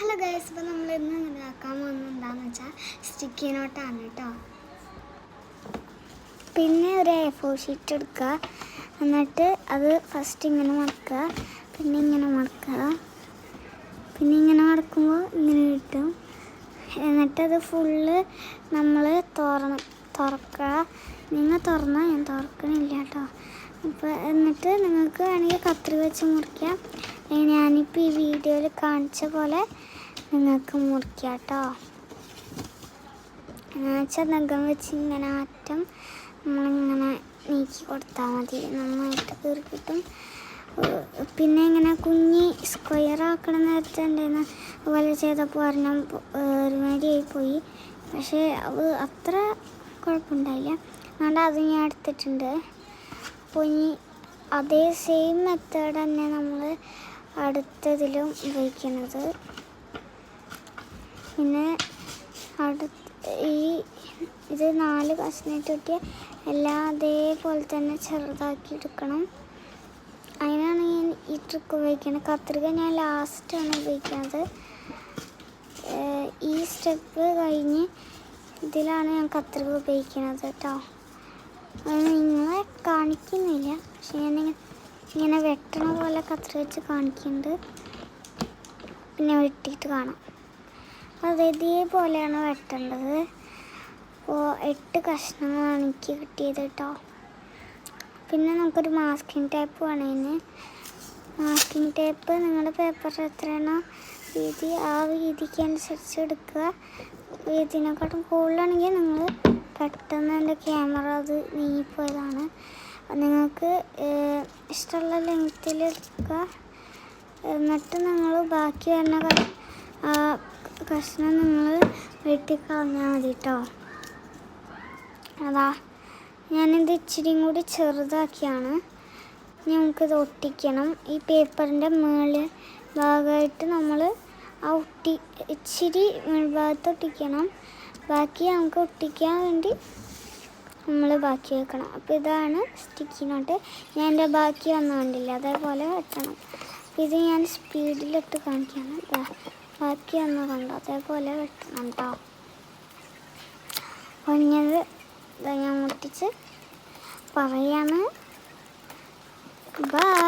Hello guys, ഇപ്പോൾ നമ്മൾ ഇന്ന് ഇതാക്കാൻ പോകുന്നത് എന്താണെന്ന് വെച്ചാൽ സ്റ്റിക്കി നോട്ടാണ് കേട്ടോ. പിന്നെ ഒരു A4 ഷീറ്റ് എടുക്കുക, എന്നിട്ട് അത് ഫസ്റ്റ് ഇങ്ങനെ മടക്കുക, പിന്നെ ഇങ്ങനെ മടക്കുക, പിന്നെ ഇങ്ങനെ മടക്കുമ്പോൾ ഇങ്ങനെ കിട്ടും. എന്നിട്ടത് ഫുള്ള് നമ്മൾ തുറക്കുക. നിങ്ങൾ തുറന്നാൽ ഞാൻ തുറക്കണില്ല കേട്ടോ. അപ്പോൾ എന്നിട്ട് നിങ്ങൾക്ക് വേണമെങ്കിൽ കത്രി വെച്ച് മുറിക്കാം. ഞാനിപ്പോൾ ഈ വീഡിയോയിൽ കാണിച്ച പോലെ നിങ്ങൾക്ക് മുറിക്കാം കേട്ടോ. എന്നുവെച്ചാൽ നഖം വെച്ച് ഇങ്ങനെ അറ്റം നമ്മളിങ്ങനെ നീക്കി കൊടുത്താൽ മതി, നന്നായിട്ട് കീറി കിട്ടും. പിന്നെ ഇങ്ങനെ കുഞ്ഞി സ്ക്വയർ ആക്കണ നേരത്തെ ഉണ്ടായിരുന്നു, അതുപോലെ ചെയ്തപ്പോൾ ഒരെണ്ണം ഒരുമാതിരിയായി പോയി. പക്ഷേ അത് അത്ര കുഴപ്പമുണ്ടായില്ല, അതുകൊണ്ട് അത് ഞാൻ എടുത്തിട്ടുണ്ട്. അപ്പോൾ ഇനി അതേ സെയിം മെത്തേഡ് തന്നെ നമ്മൾ അടുത്തതിലും ഉപയോഗിക്കുന്നത്. പിന്നെ ഇത് 4 കഷ്ണമായിട്ട് കിട്ടിയ എല്ലാം അതേപോലെ തന്നെ ചെറുതാക്കി എടുക്കണം. അതിനാണ് ഞാൻ ഈ ട്രിക്ക് ഉപയോഗിക്കുന്നത്. കത്രിക ഞാൻ ലാസ്റ്റാണ് ഉപയോഗിക്കുന്നത്. ഈ സ്റ്റെപ്പ് കഴിഞ്ഞ് ഇതിലാണ് ഞാൻ കത്രിക ഉപയോഗിക്കുന്നത് കേട്ടോ. നിങ്ങളെ കാണിക്കുന്നില്ല, പക്ഷെ ഇങ്ങനെ വെട്ടണ പോലെ കത്രിക വെച്ച് കാണിക്കുന്നുണ്ട്. പിന്നെ വെട്ടിയിട്ട് കാണാം. അത് ഇതേപോലെയാണ് വെട്ടേണ്ടത്. അപ്പോൾ 8 കഷ്ണങ്ങളാണ് എനിക്ക് കിട്ടിയത് കേട്ടോ. പിന്നെ നമുക്കൊരു മാസ്കിംഗ് ടേപ്പ് വേണതിന്. മാസ്കിംഗ് ടേപ്പ് നിങ്ങളുടെ പേപ്പർ എത്രയാണോ വീതി, ആ വീതിക്ക് അനുസരിച്ച് എടുക്കുക. വീതിനെക്കാട്ടും കൂടുതലാണെങ്കിൽ നിങ്ങൾ പെട്ടെന്ന് എൻ്റെ ക്യാമറ അത് നീങ്ങിപ്പോയതാണ്. നിങ്ങൾക്ക് ഇഷ്ടമുള്ള ലെങ്ത്തിൽ എടുക്കുക. എന്നിട്ട് നിങ്ങൾ ബാക്കി വരുന്ന കഷ്ണം നിങ്ങൾ വെട്ടിക്കളഞ്ഞാൽ മതി കേട്ടോ. അതാ ഞാനിത് ഇച്ചിരിയും കൂടി ചെറുതാക്കിയാണ്. നമുക്കിത് ഒട്ടിക്കണം. ഈ പേപ്പറിൻ്റെ മുകളിൽ ഭാഗമായിട്ട് നമ്മൾ ആ ഇച്ചിരി മുൾഭാഗത്ത് ഒട്ടിക്കണം. ബാക്കി നമുക്ക് ഒട്ടിക്കാൻ വേണ്ടി നമ്മൾ ബാക്കി വെക്കണം. അപ്പോൾ ഇതാണ് സ്റ്റിക്കി നോട്ട്. ഞാൻ എൻ്റെ ബാക്കി ഒന്നും കണ്ടില്ല, അതേപോലെ വെട്ടണം. അപ്പോൾ ഇത് ഞാൻ സ്പീഡിലിട്ട് കാണിക്കുകയാണ്. ബാക്കി ഒന്നും കണ്ടോ, അതേപോലെ വെട്ടണം കേട്ടോ. ഒഞ്ഞത് ഞാൻ മുട്ടിച്ച് പറയാണ്. ബൈ.